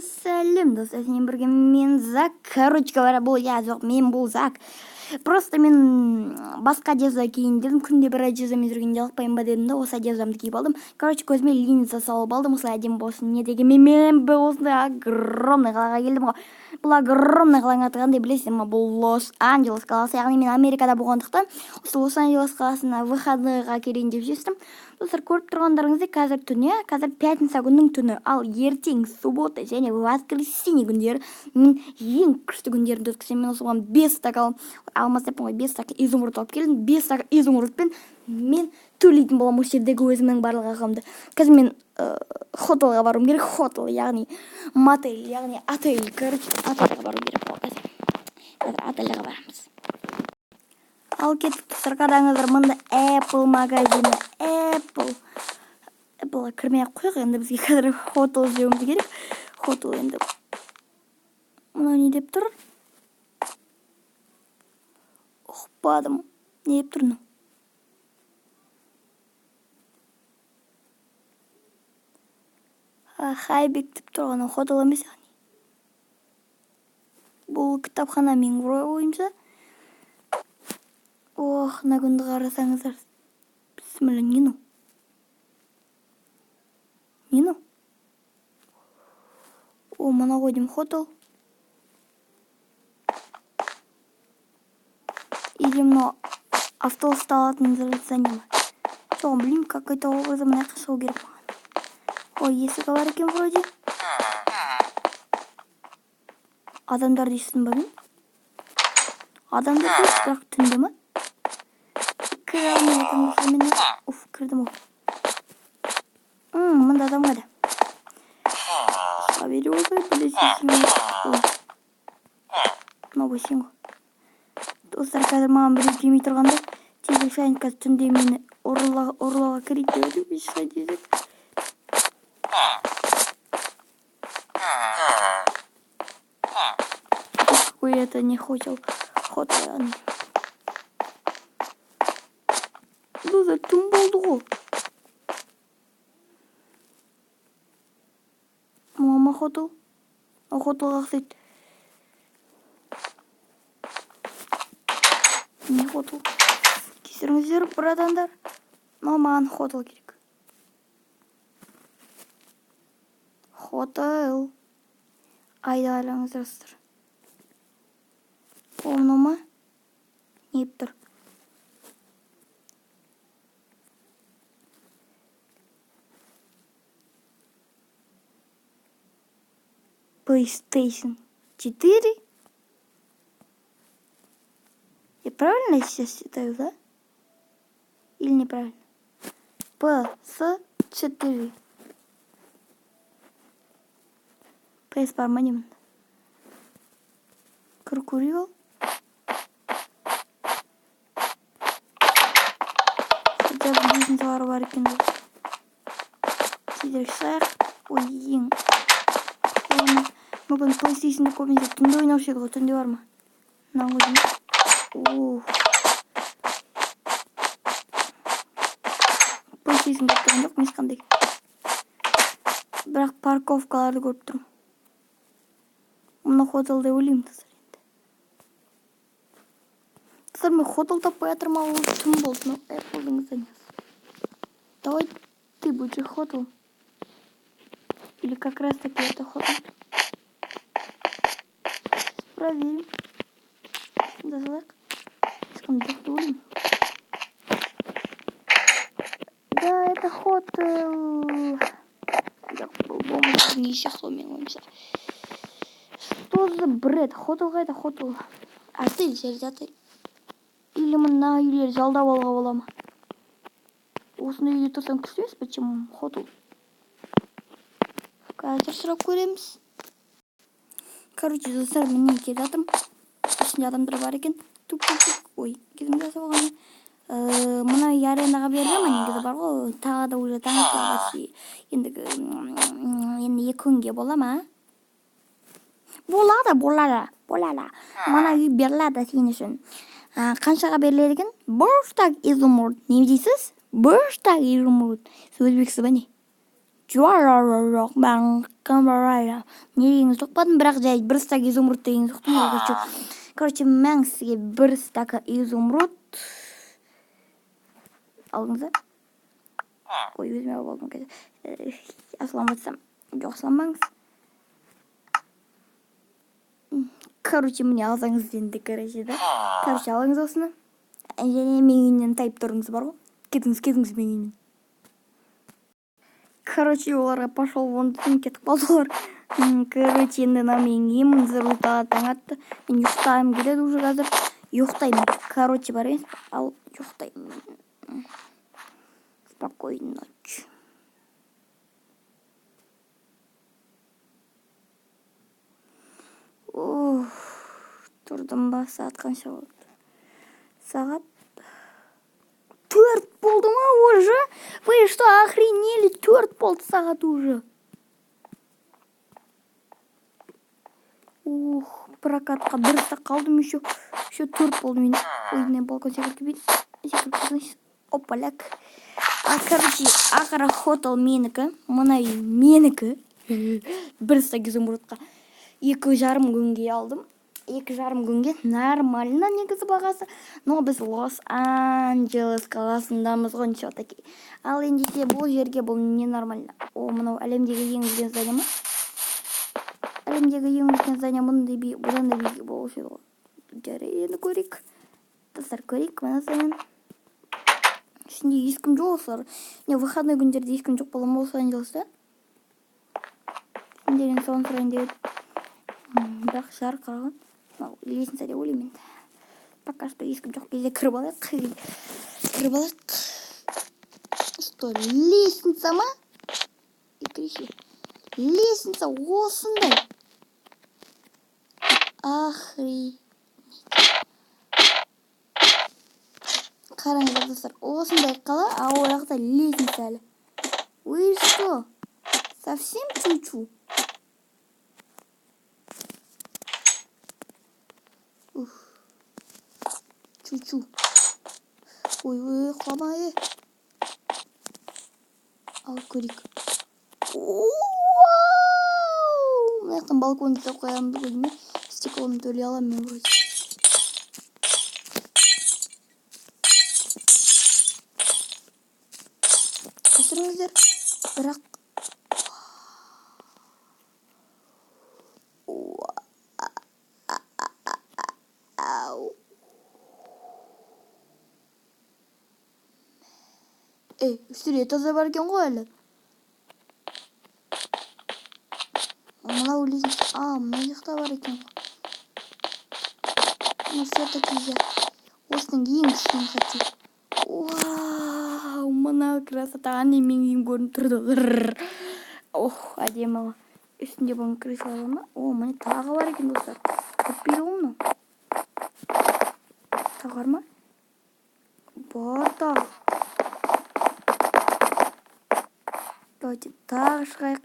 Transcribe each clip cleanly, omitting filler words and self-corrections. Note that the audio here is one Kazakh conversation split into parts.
сәлем достар, сен бірге мен Зак. Короче говоря, бұл жоқ, мен бұл Зак. Просто мен басқа одежда киейін дедім. Күнде бір одеждамен жүргенде жалықпайын ба дедім да, осы одеждамды киіп алдым. Короче, көзіме линза салып алдым, осылай әдемі болсын. Не деген мен осындай огромный қалаға келдім ғой. Бұл огромный қаланың аты қандай білесіздер ма? Бұл Лос-Анджелес қаласы. Яғни мен Америкада болғандықтан осы Лос-Анджелес қаласына выходныйға келейін деп шештім. Достар, көріп тұрғандарыңыздай, қазір түні, қазір пятница күннің түні. Ал ертең суббота және воскресенье күндері мен ең күшті күндерімді өткіземін. Мен осыған 5 стакан алмас деппін ғой, 5 стакан изумруд алып келдім. 5 стакан изумрудпен мен төлейтін боламын осы жердегі өзімнің барлық ақымды. Қазір мен хотелға баруым керек, хотел, яғни мотель, яғни отель, короче, отельға бару керек болды. Қазір отельға барамыз. Ал кеттік достар, қараңыздар, мында Apple магазині, Appleға кірмей-ақ қойық, енді бізге қазір хотел іздеуіміз керек. Хотел енді мынау не деп тұр? Ұқпадым. Не деп тұр? Хайбек деп тұрған хотел емес. Бұл кітапхана мен ойымша. Ох, на күнді қарасаңыздар. Бісміллә, не? О, мына қойдым хотел. Или мына автобуста алатын здание ма? Жоғын білмеймін, какой-то образы мына қашау керек маған. Ой, есігі бар екен вроде. Адамдар дейсің ба мен? Адамдар дейсің, бірақ түнде ма? Кіре алмай адамдар мен. Уф, кірдім ол. Мында адам қайда? Сабері олай білесің. Ой. Мына бойсың ғой. Достар, қазір маған біреу келмей тұрғанда, тезек сайын қазір түнде мені ұрлауға кірейді деп өтіп, ешқай тезек. Какой это не хотел. Хотел. Достар, түн болды ғой. Мама хотел. Хотелға қысайды. Не хотел? Кесіріңіздер, братандар. Маған хотел керек. Хотел. Айда алаңыздар. Оны ма? Не тұр? PlayStation 4? Я правильно сейчас считаю, да? Или неправильно? PS4. PS бар ма деймін. Кіркурил. Хотя бы бизнесалары бар екен. Сидер шайық. Ой, ең. Мүмкін PlayStation'да көбінесе түнде ойнаушы еді ғой, түнде бар ма? Мынау өзім. PlayStation көріп тұрған жоқ, мен ешқандай. Бірақ парковкаларды көріп тұрмын. Мұны хотел деп ойлаймын достар енді. Достар, мен хотел таппай жатырмын, ал түн болды. Ну, Apple'дың зданиесі. Давай ты будешь хотел. Или как раз таки это хотел. Проверим. Дозлайк. Да, это хотел. Я по-любому не число меняемся. Что за бред? Хотел қайда хотел? Отель, жерде отель. Или мына үйлер жалдап алуға бола ма? Осында үйде тұрсам күшті емес, почему хотел? Қазір сұрап көреміз. Короче, достар, мен келе жатырмын. Ішінде адамдар бар екен. Ой, кезім жасап алғаны. Мына аренаға берді ма, негізі бар ғой, тағы да уже таңғы енді 2 күнге бола ма? Болады. Мына үй беріледі сен үшін. Қаншаға беріледі екен? 1 штук изумруд. Не дейсіз? 1 штук изумруд. Өзбексіз ба не? жоқ мен камбарайда не дегенді ұқпадым, бірақ жай бір стак изумруд дегенді ұқтым. Короче, мен сізге бір стак изумруд алдыңыздар. Ой, өзіме алып алдым қазір. Асыламатсам, жоқ асыламаңыз. Короче, мне алсаңыз енді, да. Короче, алыңыз осыны. Және менің үйімнен тайып тұрыңыз бар ғой. Кетіңіз менің үйімнен. Короче, оларға пошел вон дедім, кетіп қалды олар. Короче, енді менің үйім зырылта таң атты. Мен ұйықтағым келеді уже қазір. Ұйықтаймын. Короче, бар емес, ал ұйықтаймын. Спокойной ночи. Тұрдым ба, сағат қанша болды? Сағат 4 болды ма уже? Вы что, охренели? 4 болды сағат уже. Прокатқа бір сақ қалдым еще 4 болды мен. Ойдың балкон секілді. Опаляк. Короче, ақыры хотел менікі. Мына үй менікі. Бір сақ изумрудқа 2,5 күнге алдым. 2,5 күнге нормально негізі бағасы. Но біз Лос-Анджелес қаласындамыз ғой, ничего такие. Ал ендесе бұл жерге бұл не нормально. Мынау әлемдегі ең үлкен здание ма? Әлемдегі ең үлкен здание бұдан да биік болушы еді ғой. Жарайды, енді көрейік. Достар, көрейік, мына зданиені. Ішінде ешкім жоқ осылар. Не, выходной күндерде ешкім жоқ бола ма Лос-Анджелеста? Сендерден соны сұрайын деп едім. Бірақ жарық қараған. Лестница деп ойлаймын енді. Пока что ешкім жоқ кезде кіріп алайық. Что, лестница ма? И кричи. Лестница осындай. Охренеть. Қараңыздар достар, осындай қала, а ол жақта лестница әлі. Вы что? Совсем чу-чу? Чу-чу. Ой, құлама, Ал көрейік. Мына жақтан балконды да қоямыз ғой дейме. Стеклоны төлей аламын мен вроде. Кешіріңіздер, бірақ үстіре таза бар екен ғой әлі. Мына өлезін, мына жақта бар екен ғой. Ну, все-таки я осының ең кішкенін хочу. Вау, мына красота, менің үйім көрініп тұрды. Әдемі. Үстінде бұның крыша ма? Міне тағы бар екен достар. Көппейді ғой мұны. Тағы бар ма? Бар тағы. Давайте тағы шығайық.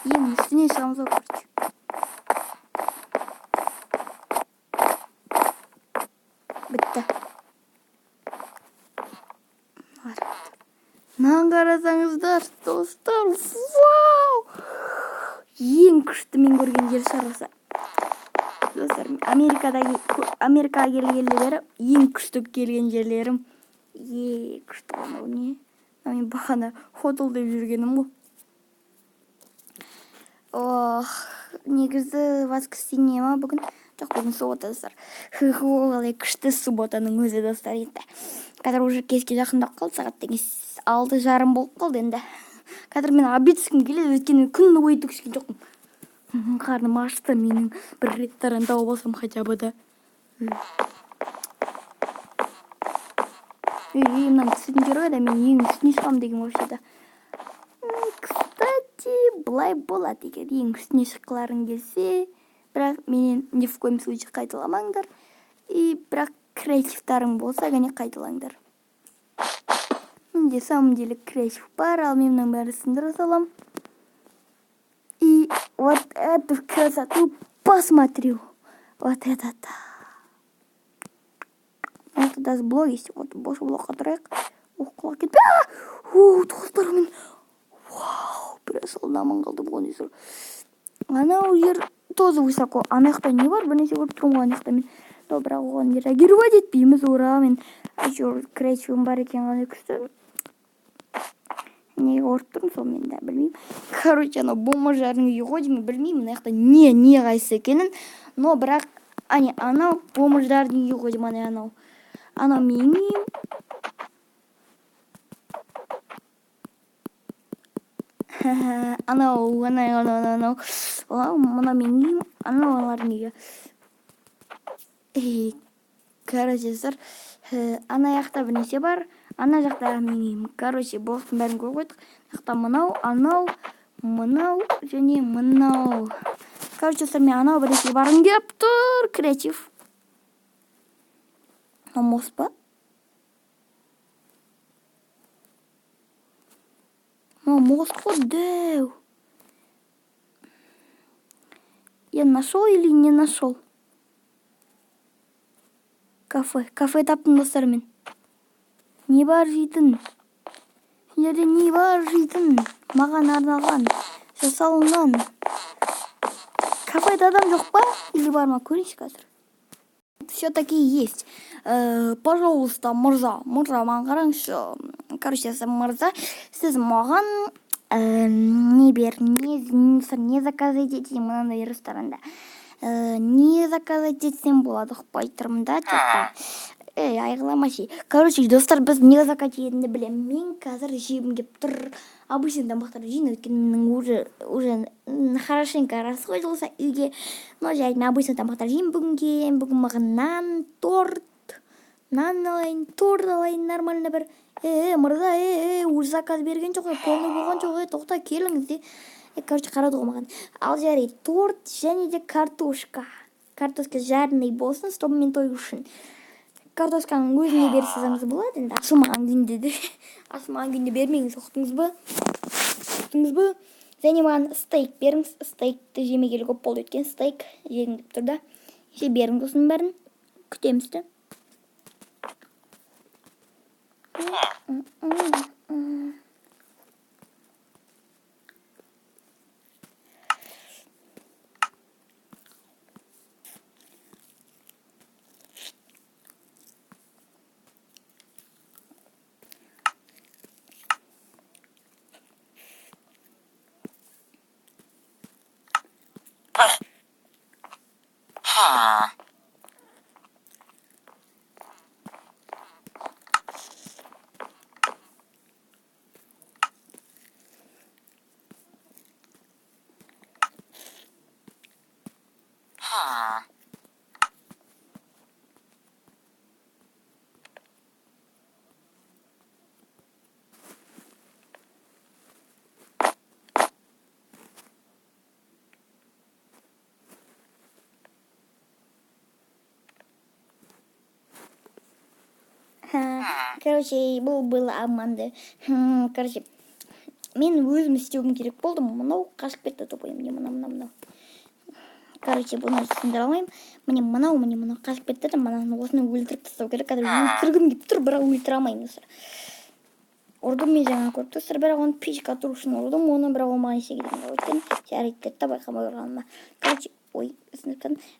Ең үстіне шығамыз ғой, короче. Бітті. Мынаны қарасаңыздар, достар. Вау! Ең күшті мен көрген жер шарасы. Достар, Америкаға келгелі бері ең күшті келген жерлерім. Күшті ғана не? Мен бағана хотел деп жүргенім ғой. Негізі воскресенье ма бүгін? Жоқ, бүгін суббота, достар. Қалай күшті субботаның өзі, достар, енді. Қазір уже кешке жақындап қалды, сағат деген 6:30 болып қалды енді. Қазір мен обед ішкім келеді, өйткені күнді бойы түкішкен жоқпын. Қарным ашты, менің бір ресторан тауып алсам хотя бы да. Мынаны түсетін жер ғой да, мен ең үстіне шығам деген вообще-то. Кстати, былай болады егер ең үстіне шыққыларың келсе, бірақ менен ни в коем случае қайталамаңдар. И бірақ креативтарың болса, ғане қайталаңдар. Менде самом деле креатив бар, ал мен мынаны бәрі сындыра салам. И вот эту красоту посмотрю. Вот это-то. Вот даже блог есть. Вот блог отырайық. Құлақ кетпе. Достар, мен... Вау, сол аман қалды болған сол. Анау жер тоже высоко. Ана жақта не бар? Бірнәрсе көріп тұрмын ана жақта мен. Бірақ оған реагировать етпейміз. Ура, мен әйтеуір креативім бар екен ғана күшті. Неге көріп тұрмын сол мен де білмеймін. Короче, анау бомжардың үйі ғой деймін, білмеймін. Ана жақта не қайсы екенін. Но бірақ анау бомждардың үйі ғой деймін. Анау менің үйім. Анау мына менің үйім, анау аналардың үйі. Короче, ана жақта бірнәрсе бар, ана жақта менің үйім. Короче, болыстың бәрін көріп қойдық. Жақта мынау, анау, мынау және мынау. Короче, мен анау бірнәрсе барғым келіп тұр. Креатив. Мост па? Мост қой дәу. Я нашел или не нашел? Кафе таптым достар мен. Не бар жейтін? Жерде не бар жейтін? Маған арналған, жасалынған. Кафеде адам жоқ па? Или бар ма? Көрейінші қазір. Все-таки есть. Пожалуйста, мырза маған қараңызшы. Короче, мырза, сіз маған не заказать етейін мынандай ресторанда. Не заказать етсем болады, ұқпай тұрмын да, айғыламашы. Короче, достар, біз не заказать ететінді білем. Мен қазір жегім кеп тұр. Обычно тамақтарды жеймін, өйткені менің уже хорошенько расходился үйге. Но жайын обычно тамақтар жеймін бүгін маған нан, торт алайын, нормально бір. Мырза, уже заказ берген жоқ, полный болған жоқ, тоқта келіңіз де. Короче, қарады ғой маған. Ал жарайды, торт және де картошка. Картошка жарный болсын, чтобы мен той үшін. Картошканың өзіне берсеңіз болады, енді ашылмаған күнде де. Ашылмаған күнде бермеңіз, ұқтыңыз ба? Және маған стейк беріңіз. Стейкті жемегелі көп болды, өткен стейк жегім деп тұр да. Беріңіз осының бәрін. Күтемізді. Короче, бұл было обманды. Короче, мен өзім істеуім керек болды. Мынау қашып кетті топайым. Мынау. Короче, бұны түсіндіре алмаймын. Міне мынау қашып кетті. Осыны өлтіріп тастау керек. Қазір өлтіргім келіп тұр, бірақ өлтіре алмаймын. Ұрдым мен жаңа көріп тұрсыздар, бірақ оны пешке атыру үшін ұрдым. Оны бірақ ол маған есе кеткен. Өйткені жарайды деді, байқамай ұрғаныма. Короче,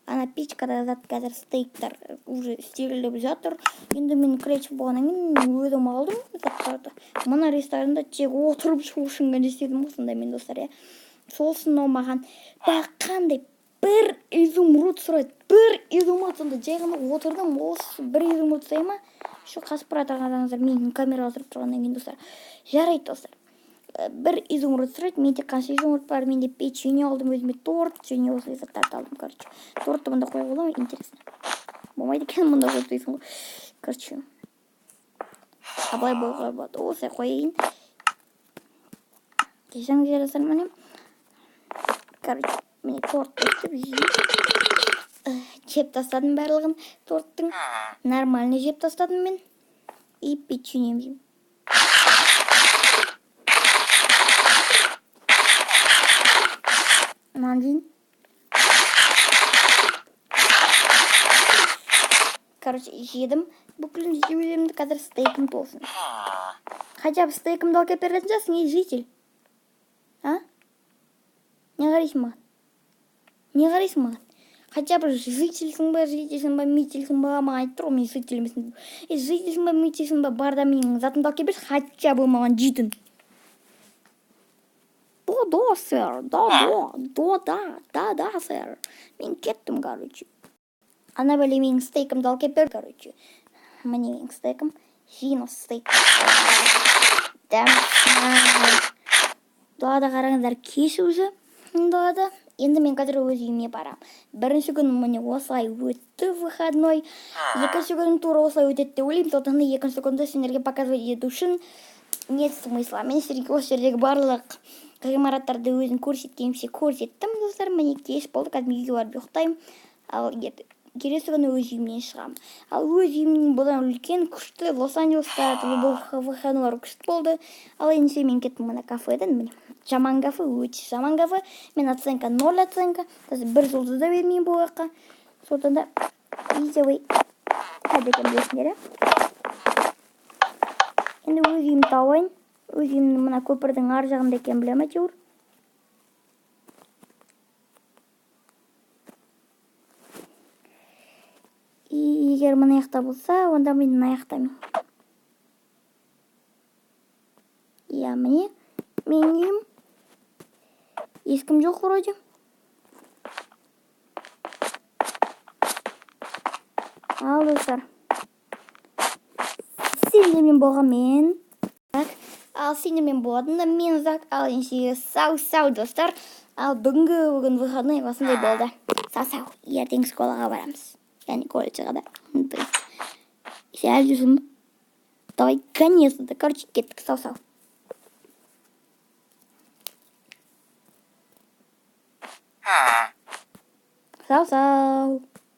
ана печкада зат қазір стейктар уже істеліп жатыр. Енді мен креатив болғаннан кейін өзім алдым заттарды. Мына ресторанда тек отырып шығу үшін ғана істедім осындай мен достар, Сосын маған қандай бір изумруд сұрайды. Бір изумруд сонда жай ғана отырдым. Осы бір изумруд сұрай ма? Şu қасып бара тұрғаныңыздар, мен камераға тұрып тұрғаннан кейін достар. Жарайды достар. Бір изумруд сұрайды, менде қанша изумруд бар, менде печенье алдым, өзіме торт, және осы заттарды алдым, короче. Тортты мұнда қоя бола ма? Интересно. Болмайды екен мұнда қойып дейсің ғой. Короче. Абылай болғай болады. Осылай қояйын. Кешіңіздер достар, міне. Короче, міне тортты жеп тастадым барлығын торттың. Нормально жеп тастадым мен. И печеньем жеймін. Мандин. Короче, жедім. Бүкілін жемелерімді қазір стейкім толсын. Хотя бы стейкімді алып кеп беретін жасың, житель. Не қарайсың маған? Не қарайсың маған? Хотя бы жительсің ба, мительсің ба? Маған айтып тұр ғой, мен житель емеспін. Жительсің ба, мительсің ба? Бар да менің затымды алып келіп берші, хотя бы маған жейтін. Да, сэр, да, сэр. Мен кеттім, короче. Ана бәле менің стейкімді алып келіп бер, короче. Міне менің стейкім. Жинос стейк. Далада қараңыздар, кеш уже. Далада. Енді мен қазір өз үйіме барам. Бірінші күн міне осылай өтті выходной. Екінші күн тура осылай өтеді деп ойлаймын. Сондықтан екінші күнді сендерге показывать ету үшін нет смысла. Мен сіздерге осы жердегі барлық ғимараттарды өзім көрсеткенімше көрсеттім, достар. Міне кеш болды, қазір үйге барып ұйықтаймын. Ал келесі күні өз үйімнен шығамын. Ал өз үйімнің бұдан үлкен күшті Лос-Анджелеста выходной күшті болды. Ал енді мен кеттім мына кафеден, міне. Жаман кафе, өте жаман кафе. Мен оценка 0 оценка. Бір жұлдыз да бермеймін бұл жаққа. Содан да видео қайда екен білесіңдер, енді өз үйімді тауайын. Өз үйімнің мына көпірдің ар жағында екен білем әйтеуір. Егер мына жақта болса, онда мен мына жақтамын. Иә, міне менің үйім. Ешкім жоқ вроде. Ал достар, сендермен болған мен. Ал сендермен болатын да мен Зак. Ал енді сау достар. Ал бүгін выходной осындай болды. Сау. Ертең школаға барамыз. Яғни колледжға да. Сәл жүрсің ба? Давай, конечно-то. Короче, кеттік. Сау. Сау.